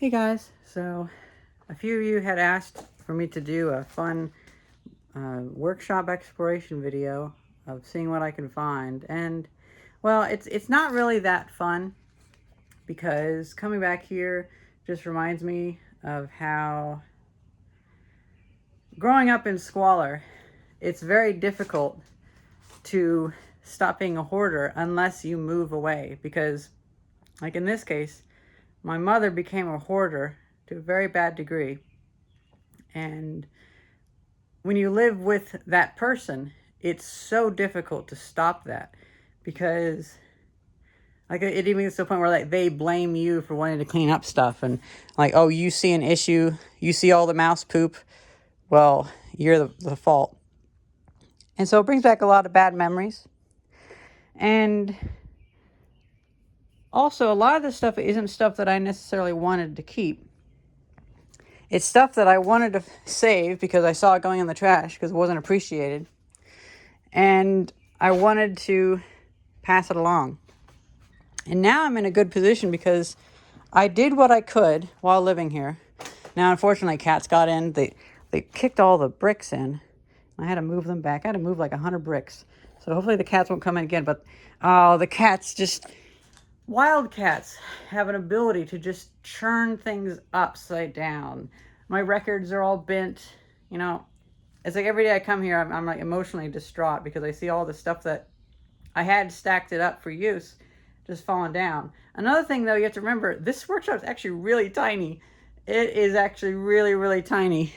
Hey guys, so a few of you had asked for me to do a fun workshop exploration video of seeing what I can find, and well, it's not really that fun because coming back here just reminds me of how growing up in squalor, it's very difficult to stop being a hoarder unless you move away, because like in this case, my mother became a hoarder to a very bad degree. And when you live with that person, it's so difficult to stop that, because like it even gets to the point where like they blame you for wanting to clean up stuff, and like, oh, you see an issue, you see all the mouse poop, well, you're the fault. And so it brings back a lot of bad memories. And also, a lot of this stuff isn't stuff that I necessarily wanted to keep. It's stuff that I wanted to save because I saw it going in the trash because it wasn't appreciated. And I wanted to pass it along. And now I'm in a good position because I did what I could while living here. Now, unfortunately, cats got in. They kicked all the bricks in. I had to move them back. I had to move like 100 bricks. So hopefully the cats won't come in again. But the cats just... Wild cats have an ability to just churn things upside down. My records are all bent. You know, it's like every day I come here, I'm like emotionally distraught because I see all the stuff that I had stacked it up for use just falling down. Another thing, though, you have to remember, this workshop is actually really tiny. It is actually really, really tiny.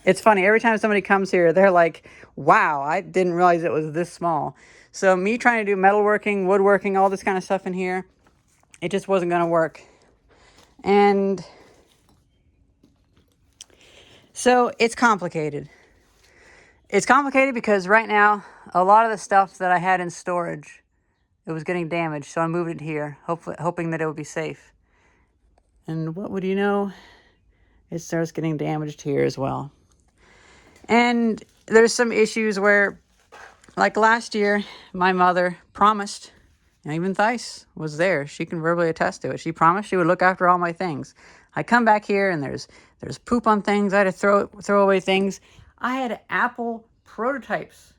It's funny. Every time somebody comes here, they're like, wow, I didn't realize it was this small. So me trying to do metalworking, woodworking, all this kind of stuff in here, it just wasn't going to work. And so it's complicated. It's complicated because right now, a lot of the stuff that I had in storage, it was getting damaged. So I moved it here, hoping that it would be safe. And what would you know? It starts getting damaged here as well. And there's some issues where, like last year, my mother promised, and even Thais was there. She can verbally attest to it. She promised she would look after all my things. I come back here and there's poop on things. I had to throw away things. I had Apple prototypes.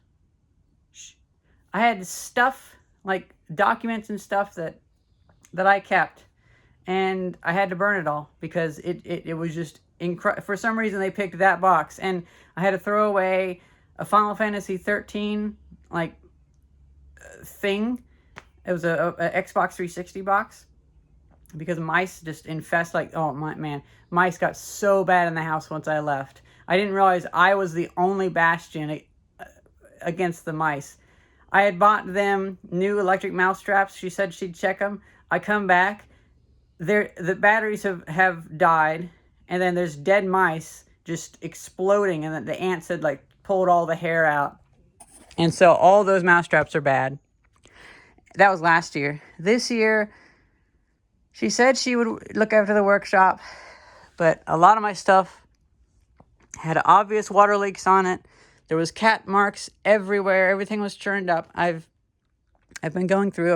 I had stuff like documents and stuff that I kept, and I had to burn it all because it was just incredible. For some reason, they picked that box, and I had to throw away a Final Fantasy 13 like thing. It was a Xbox 360 box because mice just infest, like, oh my man, mice got so bad in the house once I left. I didn't realize I was the only bastion against the mice. I had bought them new electric mouse traps. She said she'd check them. I come back, the batteries have died, and then there's dead mice just exploding, and then the ants had like pulled all the hair out. And so all those mouse traps are bad. That was last year. This year, she said she would look after the workshop, but a lot of my stuff had obvious water leaks on it. There was cat marks everywhere. Everything was churned up. I've been going through.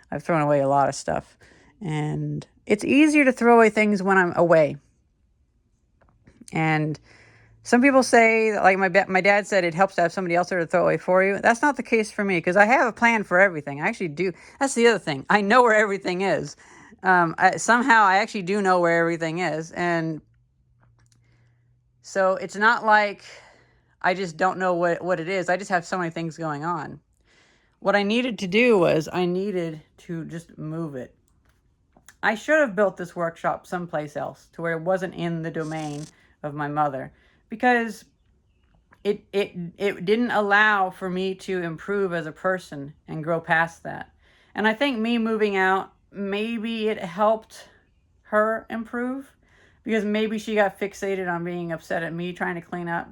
I've thrown away a lot of stuff, and it's easier to throw away things when I'm away. And some people say, like my dad said, it helps to have somebody else there to throw away for you. That's not the case for me because I have a plan for everything. I actually do. That's the other thing. I know where everything is. Somehow I actually do know where everything is. And so it's not like I just don't know what it is. I just have so many things going on. What I needed to do was I needed to just move it. I should have built this workshop someplace else to where it wasn't in the domain of my mother, because it didn't allow for me to improve as a person and grow past that. And I think me moving out, maybe it helped her improve, because maybe she got fixated on being upset at me trying to clean up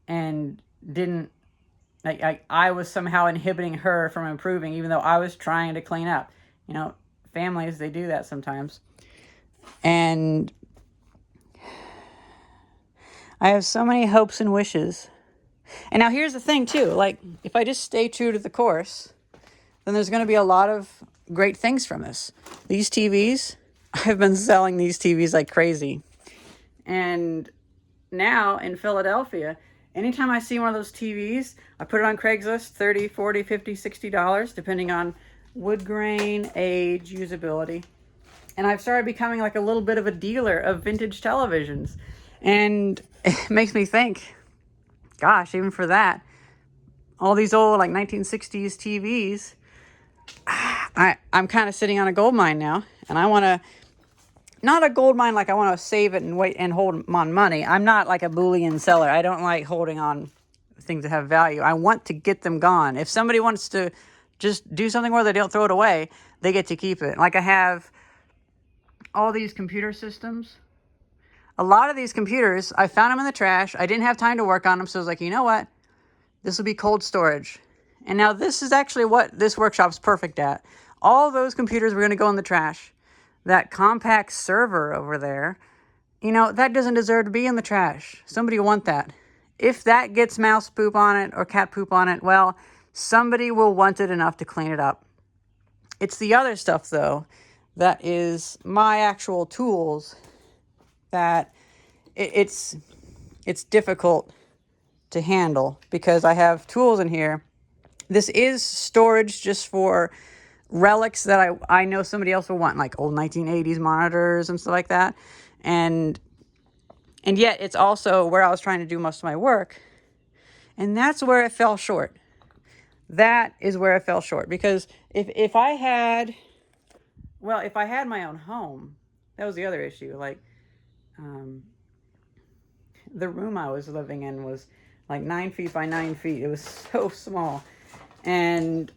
and didn't, like, I was somehow inhibiting her from improving, even though I was trying to clean up. You know, families, they do that sometimes. And I have so many hopes and wishes. And now here's the thing too, like, if I just stay true to the course, then there's going to be a lot of great things from this. These TVs, I've been selling these TVs like crazy. And now in Philadelphia, anytime I see one of those TVs, I put it on Craigslist, 30, 40, 50, $60, depending on wood grain, age, usability. And I've started becoming like a little bit of a dealer of vintage televisions. And it makes me think, gosh, even for that, all these old like 1960s TVs, I'm kind of sitting on a gold mine now. And I want to, not a gold mine like I want to save it and wait and hold on money. I'm not like a Boolean seller. I don't like holding on things that have value. I want to get them gone. If somebody wants to just do something where they don't throw it away, they get to keep it. Like I have all these computer systems. A lot of these computers, I found them in the trash. I didn't have time to work on them, so I was like, you know what? This will be cold storage. And now this is actually what this workshop's perfect at. All those computers were going to go in the trash. That compact server over there, you know, that doesn't deserve to be in the trash. Somebody will want that. If that gets mouse poop on it or cat poop on it, well, somebody will want it enough to clean it up. It's the other stuff, though, that is my actual tools that it's difficult to handle because I have tools in here. This is storage just for relics that I know somebody else will want, like old 1980s monitors and stuff like that. And yet it's also where I was trying to do most of my work. And that's where it fell short. That is where it fell short. Because if I had my own home, that was the other issue. Like, the room I was living in was like 9 feet by 9 feet. It was so small. And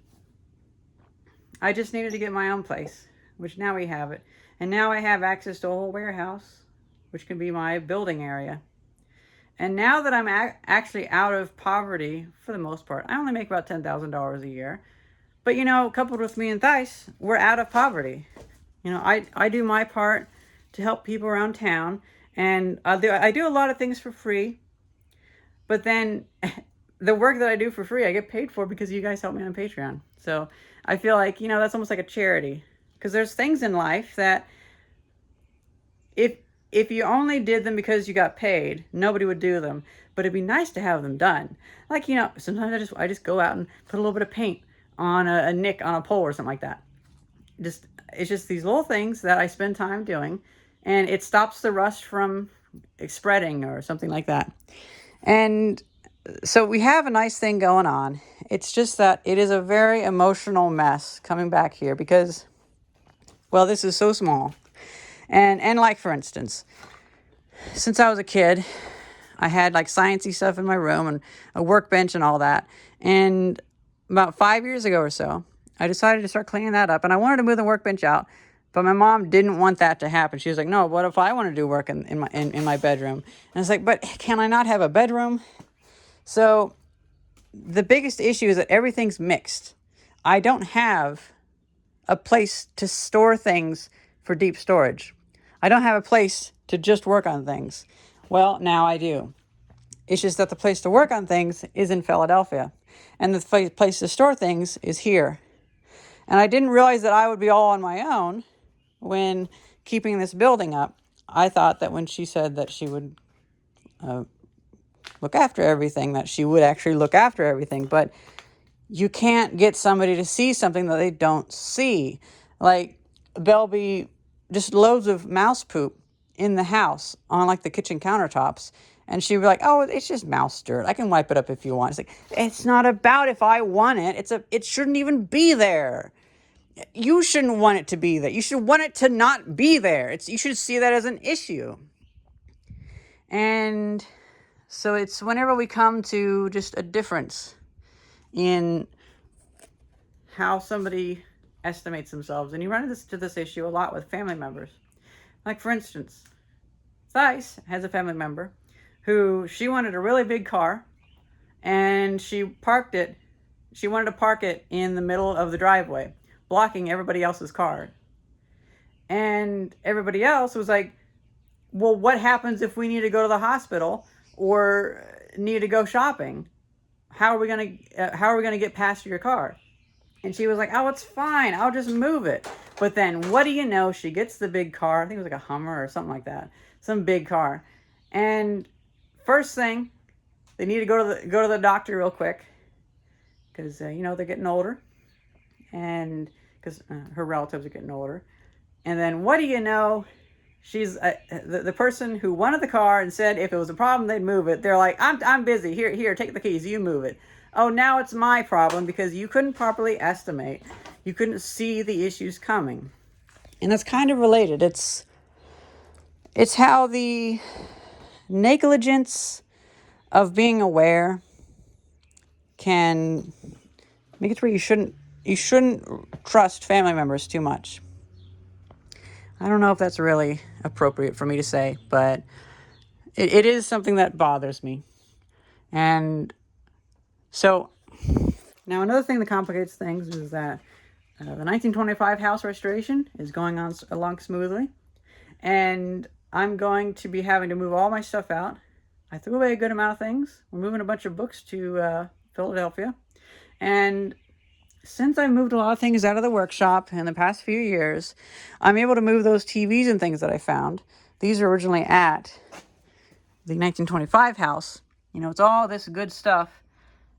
I just needed to get my own place, which now we have it. And now I have access to a whole warehouse, which can be my building area. And now that I'm actually out of poverty, for the most part, I only make about $10,000 a year. But, you know, coupled with me and Thais, we're out of poverty. You know, I do my part to help people around town. And I do a lot of things for free. But then the work that I do for free, I get paid for because you guys help me on Patreon. So I feel like, you know, that's almost like a charity. Because there's things in life that if you only did them because you got paid, nobody would do them. But it'd be nice to have them done. Like, you know, sometimes I just go out and put a little bit of paint on a nick on a pole or something like that. It's just these little things that I spend time doing, and it stops the rust from spreading or something like that. And so we have a nice thing going on. It's just that it is a very emotional mess coming back here because, well, this is so small. And like, for instance, since I was a kid, I had like sciencey stuff in my room and a workbench and all that. And about 5 years ago or so, I decided to start cleaning that up. And I wanted to move the workbench out, but my mom didn't want that to happen. She was like, no, what if I want to do work in my bedroom? And I was like, but can I not have a bedroom? So the biggest issue is that everything's mixed. I don't have a place to store things for deep storage. I don't have a place to just work on things. Well, now I do. It's just that the place to work on things is in Philadelphia. And the place to store things is here. And I didn't realize that I would be all on my own when keeping this building up. I thought that when she said that she would look after everything, that she would actually look after everything. But you can't get somebody to see something that they don't see. Like, there'll be just loads of mouse poop in the house on like the kitchen countertops. And she'd be like, oh, it's just mouse dirt. I can wipe it up if you want. It's like, it's not about if I want it. It shouldn't even be there. You shouldn't want it to be there. You should want it to not be there. You should see that as an issue. And so it's whenever we come to just a difference in how somebody estimates themselves. And you run into this issue a lot with family members. Like, for instance, Thais has a family member who she wanted a really big car, and she wanted to park it in the middle of the driveway, blocking everybody else's car. And everybody else was like, well, what happens if we need to go to the hospital or need to go shopping? How are we going to get past your car? And she was like, oh, it's fine. I'll just move it. But then, what do you know? She gets the big car. I think it was like a Hummer or something like that. Some big car. And first thing, they need to go to the doctor real quick. Because, they're getting older. And because her relatives are getting older. And then, what do you know? She's the person who wanted the car and said if it was a problem, they'd move it. They're like, I'm busy. Here, take the keys. You move it. Oh, now it's my problem because you couldn't properly estimate. You couldn't see the issues coming. And that's kind of related. It's how the negligence of being aware can make it where you shouldn't trust family members too much. I don't know if that's really appropriate for me to say, but it is something that bothers me. And so, now another thing that complicates things is that the 1925 house restoration is going on along smoothly. And I'm going to be having to move all my stuff out. I threw away a good amount of things. We're moving a bunch of books to Philadelphia. And since I moved a lot of things out of the workshop in the past few years, I'm able to move those TVs and things that I found. These are originally at the 1925 house. It's all this good stuff.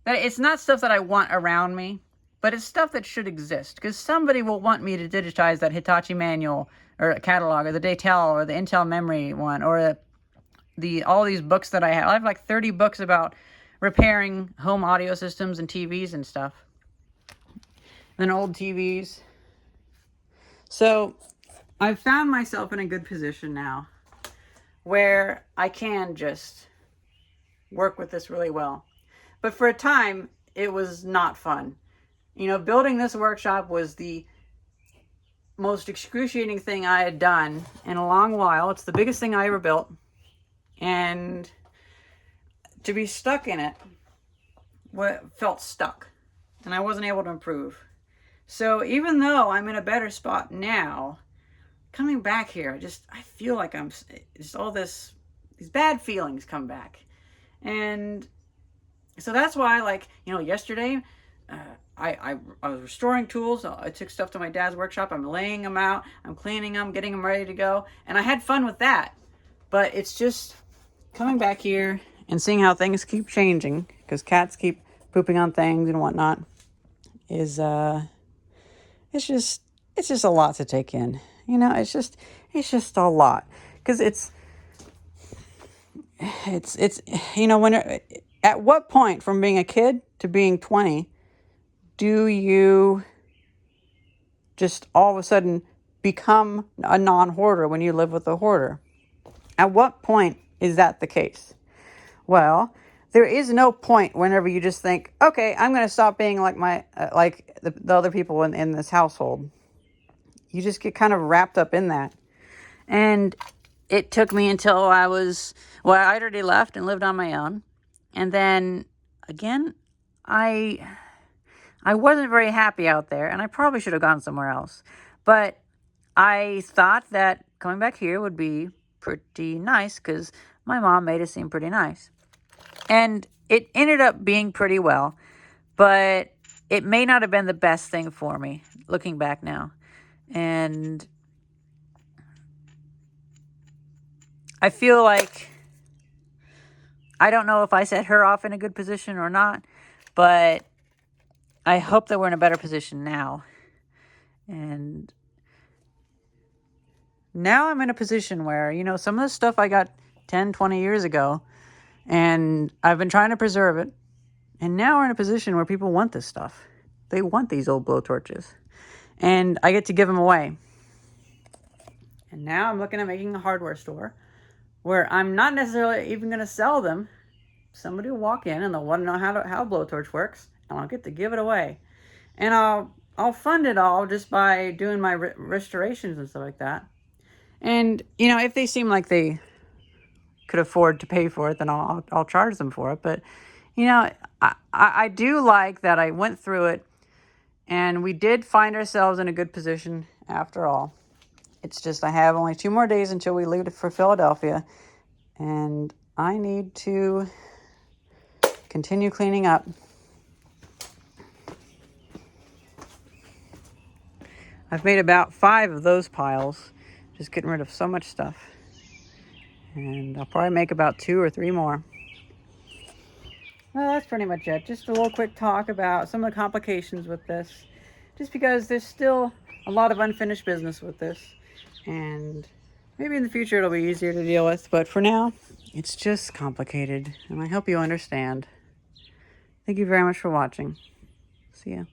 That it's not stuff that I want around me, but it's stuff that should exist. Because somebody will want me to digitize that Hitachi manual or catalog or the Daytel or the Intel memory one or all these books that I have. I have like 30 books about repairing home audio systems and TVs and stuff. And then old TVs. So I've found myself in a good position now where I can just work with this really well. But for a time, it was not fun. Building this workshop was the most excruciating thing I had done in a long while. It's the biggest thing I ever built. And to be stuck in it felt stuck. And I wasn't able to improve. So even though I'm in a better spot now, coming back here, I feel like I'm just all these bad feelings come back. And so that's why, yesterday, I was restoring tools. I took stuff to my dad's workshop. I'm laying them out. I'm cleaning them, getting them ready to go. And I had fun with that. But it's just coming back here and seeing how things keep changing, because cats keep pooping on things and whatnot, is, it's just a lot to take in. It's just a lot. Because it's at what point from being a kid to being 20 do you just all of a sudden become a non-hoarder when you live with a hoarder? At what point is that the case? Well, there is no point whenever you just think, okay, I'm going to stop being like the other people in this household. You just get kind of wrapped up in that. And it took me until I already left and lived on my own. And then, again, I wasn't very happy out there, and I probably should have gone somewhere else. But I thought that coming back here would be pretty nice, because my mom made it seem pretty nice. And it ended up being pretty well, but it may not have been the best thing for me, looking back now. And I feel like, I don't know if I set her off in a good position or not, but I hope that we're in a better position now. And now I'm in a position where, some of the stuff I got 10, 20 years ago, and I've been trying to preserve it. And now we're in a position where people want this stuff. They want these old blowtorches. And I get to give them away. And now I'm looking at making a hardware store where I'm not necessarily even going to sell them. Somebody will walk in and they'll want to know how a blowtorch works, and I'll get to give it away. And I'll fund it all just by doing my restorations and stuff like that. And, if they seem like they could afford to pay for it, then I'll charge them for it. But, I do like that I went through it, and we did find ourselves in a good position after all. It's just I have only 2 more days until we leave for Philadelphia, and I need to continue cleaning up. I've made about 5 of those piles, just getting rid of so much stuff. And I'll probably make about 2 or 3 more. Well, that's pretty much it. Just a little quick talk about some of the complications with this. Just because there's still a lot of unfinished business with this. And maybe in the future it'll be easier to deal with. But for now, it's just complicated. And I hope you understand. Thank you very much for watching. See ya.